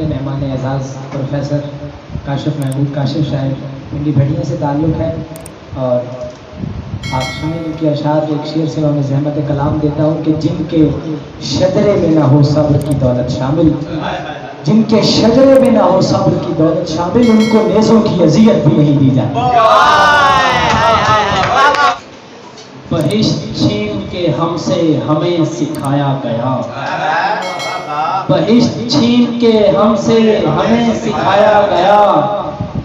مہمان اعزاز پروفیسر کاشف محمود کاشف صاحب، ان کی بھٹیاں سے تعلق ہے، اور آپ سنیں ان کے اشعار ایک شعر سے انہیں زحمت کلام دیتا ہوں کہ جن کے شجرے میں نہ ہو صبر کی دولت شامل، جن کے شجرے میں نہ ہو صبر کی دولت شامل، ان کو نیزوں کی اذیت بھی نہیں دی جاتی۔ بہشت چھین کے ہم سے ہمیں سکھایا گیا، بہشت چھین کے ہم سے ہمیں سکھایا گیا،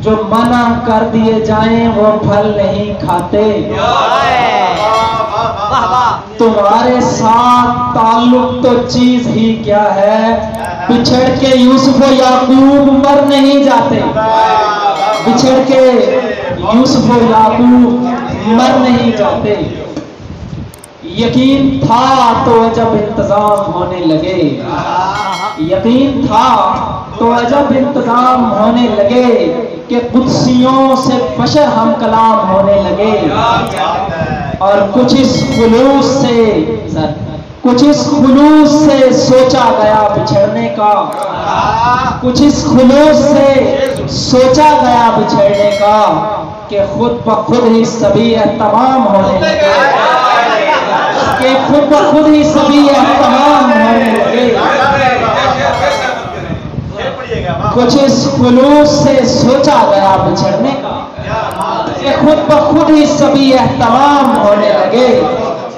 جو منع کر دیے جائیں وہ پھل نہیں کھاتے۔ تمہارے ساتھ تعلق تو چیز ہی کیا ہے، بچھڑ کے یوسف و یعقوب مر نہیں جاتے، بچھڑ کے یوسف و یعقوب مر نہیں جاتے۔ یقین تھا تو جب انتظام ہونے لگے، یقین تھا تو جب انتظام ہونے لگے، کہ قدسیوں سے بشر ہم کلام ہونے لگے، اور کچھ اس خلوص سے سوچا گیا بچھڑنے کا، کچھ اس خلوص سے سوچا گیا بچھڑنے کا، کہ خود بخود ہی سبھی اہتمام ہونے لگے، کہ خود بخود ہی سبھی اہتمام ہونے لگے۔ کچھ اس خلوص سے سوچا گیا بچھڑنے کا، کہ خود بخود ہی سبھی اہتمام ہونے لگے،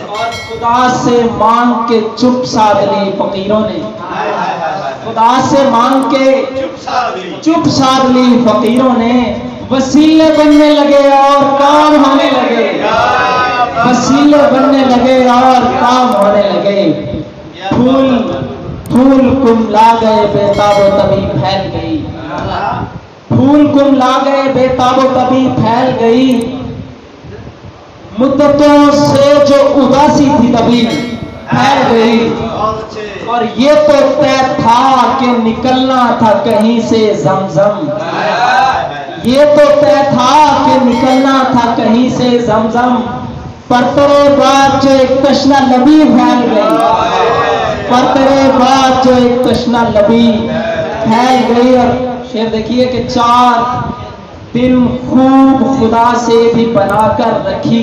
اور خدا سے مانگ کے چپ سادھ لی فقیروں نے، خدا سے مانگ کے چپ سادھ لی فقیروں نے، وسیلے بننے لگے اور کام ہونے لگے، وسیلے بننے لگے اور کام ہونے لگے۔ پھول کم لا گئے بے تاب و تبی پھیل گئی، پھول کم لا گئے بے تاب و تبی پھیل گئی، مدتوں سے جو اداسی تھی تبھی پھیل گئی، اور یہ تو طے تھا کہ نکلنا تھا کہیں سے زمزم، یہ تو طے تھا کہ نکلنا تھا کہیں سے زمزم، پر تیرے بعد جو ایک تشنہ لبی پھیل گئی، پر تیرے بعد جو ایک تشنہ لبی پھیل گئی۔ اور شعر دیکھیے کہ 4 دن خوب خدا سے بھی بنا کر رکھی،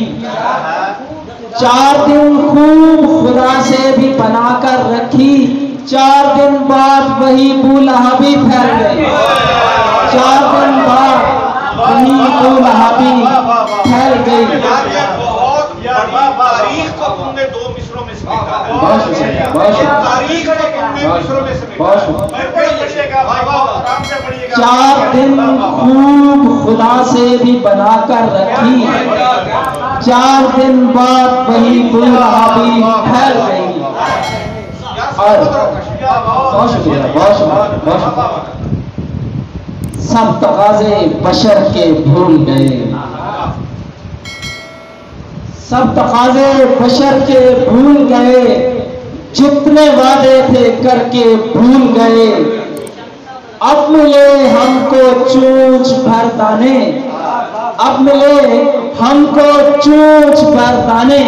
4 دن خوب خدا سے بھی بنا کر رکھی، 4 دن بعد وہی بولہبی پھیل گئی، 4 دن بعد وہی بولہبی پھیل گئی۔ تاریخ کو تم نے 2 مصروں میں سے لکھا ہے، تاریخ کو تم نے مصروں میں سے لکھا ہے۔ 4 دن خوب خدا سے بھی بنا کر رکھی، 4 دن بعد وہی بولہبی پھیل گئی۔ اور بہت شکریہ، بہت شکریہ، بہت شکریہ۔ سب تقاضے بشر کے بھول گئے، سب تقاضے بشر کے بھول گئے، جتنے وعدے تھے کر کے بھول گئے، اب ملے ہم کو چونچ بھر دانے، اب ملے ہم کو چونچ بھر دانے،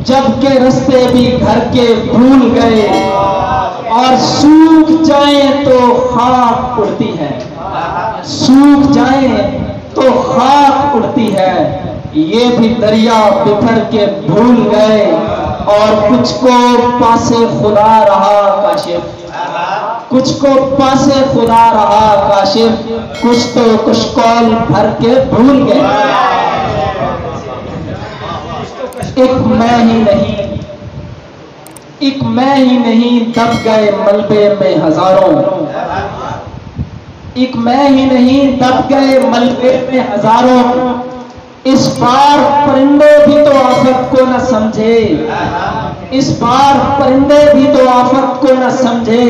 جبکہ رستے بھی گھر کے بھول گئے، اور سوکھ جائیں تو خاک اڑتی ہے، سوکھ جائیں تو خاک اڑتی ہے، یہ بھی دریا بکھر کے بھول گئے، اور کچھ کو پاسے خدا رہا کاشف، کچھ کو پاسے خدا رہا کاشف، کچھ تو کچھ کول بھر کے بھول گئے۔ ایک میں ہی نہیں، ایک میں ہی نہیں، دب گئے ملبے میں ہزاروں، ایک میں ہی نہیں، دب گئے ملبے میں ہزاروں، اس بار پرندے بھی تو آفت کو نہ سمجھے، اس بار پرندے بھی تو آفت کو نہ سمجھے،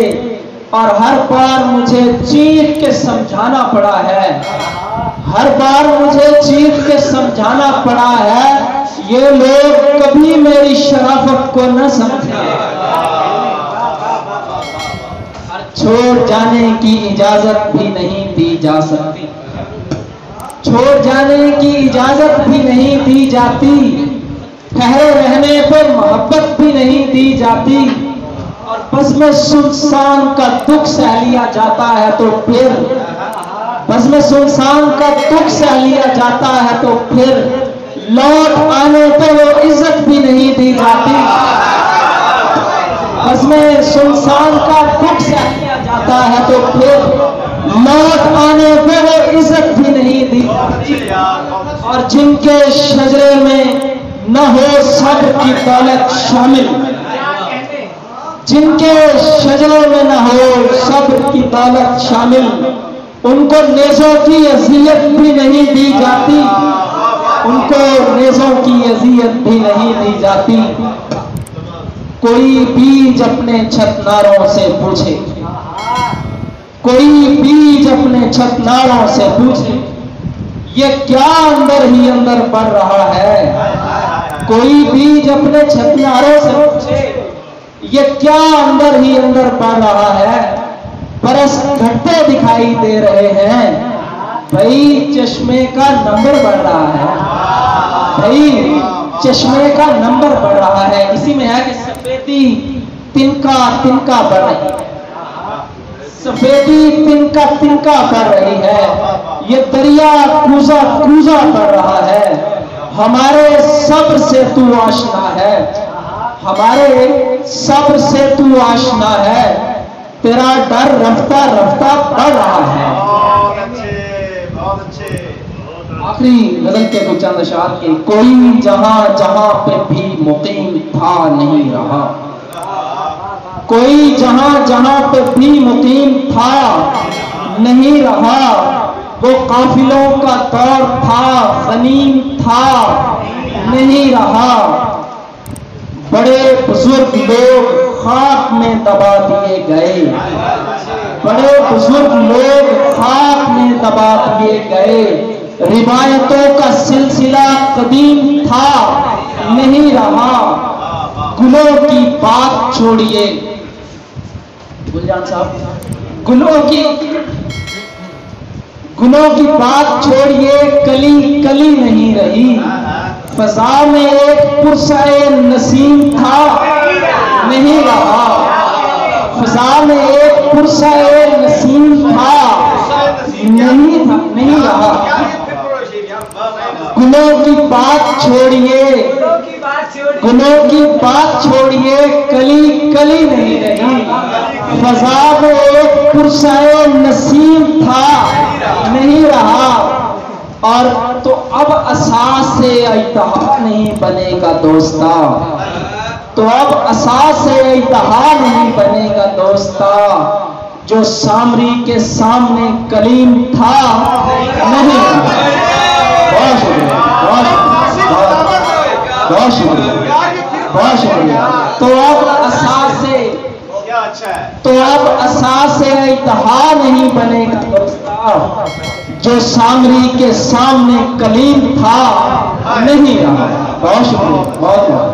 اور ہر بار مجھے چیخ کے سمجھانا پڑا ہے، ہر بار مجھے چیخ کے سمجھانا پڑا ہے، یہ لوگ کبھی میری شرافت کو نہ سمجھے، چھوڑ جانے کی اجازت بھی نہیں دی جا سکتی، چھوڑ جانے کی اجازت بھی نہیں دی جاتی، ٹھہرے رہنے پر محبت بھی نہیں دی جاتی، اور بزم سنسان کا دکھ سہ لیا جاتا ہے تو پھر بزم سنسان کا دکھ سہ لیا جاتا ہے تو پھر لوٹ آنے پہ وہ عزت بھی نہیں دی جاتی. بزم سنسان کا دکھ سہ لیا جاتا ہے تو پھر لوٹ آنے پہ وہ عزت بھی نہیں دی جاتی. اور جن کے شجرے میں نہ ہو صبر کی دولت شامل, جن کے شجرے میں نہ ہو صبر کی دولت شامل, ان کو نیزوں کی اذیت بھی نہیں دی جاتی, ان کو نیزوں کی اذیت بھی نہیں دی جاتی. کوئی بیج اپنے چھتناروں سے پوچھے, کوئی بیج اپنے چھتناروں سے پوچھے, یہ کیا اندر ہی اندر بڑھ رہا ہے. کوئی بیج اپنے چھتناروں سے پوچھے, یہ کیا اندر ہی اندر بڑھ رہا ہے. برس گھٹتے دکھائی دے رہے ہیں, بھائی چشمے کا نمبر بڑھ رہا ہے, بھائی چشمے کا نمبر بڑھ رہا ہے. اسی میں ہے کہ سفیدی تنکا تنکا بڑھ رہی ہے, سفیدی تنکا تنکا کر رہی ہے. یہ دریا کوزا کوزا پڑ رہا ہے. ہمارے صبر سے تو آشنا ہے, ہمارے صبر سے تو آشنا ہے, تیرا ڈر رفتہ رفتہ بڑھ رہا ہے. بہت اچھے. آخری غزل کے کچھ چند اشعار کے. کوئی جہاں جہاں پہ بھی مقیم تھا نہیں رہا, کوئی جہاں جہاں پہ بھی مقیم تھا نہیں رہا. وہ قافلوں کا دور تھا غنیم تھا نہیں رہا. بڑے بزرگ لوگ خاک میں دبا دیے گئے, بڑے بزرگ لوگ خاک میں دبا دیے گئے. روایتوں کا سلسلہ قدیم تھا نہیں رہا. گلوں کی بات چھوڑیے, گلجان صاحب, گلوں کی بات چھوڑیے, کلی کلی نہیں رہی. فضا میں ایک پرسائے نسیم تھا نہیں رہا. فضا میں ایک پرسائے نسیم تھا نہیں رہا. گلوں کی بات چھوڑیے, گلوں کی بات چھوڑیے, کلی کلی نہیں رہی. فضا میں ایک پرسائے نسیم تھا نہیں رہا. اور تو اب اساس اجتہا نہیں بنے گا دوستا, تو اب اساس اجتہا نہیں بنے گا دوستا. جو سامری کے سامنے کلیم تھا نہیں رہا. بہت شکریہ, بہت شکریہ, بہت شکریہ. تو اب اساس اجتہا نہیں بنے گا دوستا. جو سامری کے سامنے کلیم تھا نہیں رہا. بہت شکریہ, بہت بہت.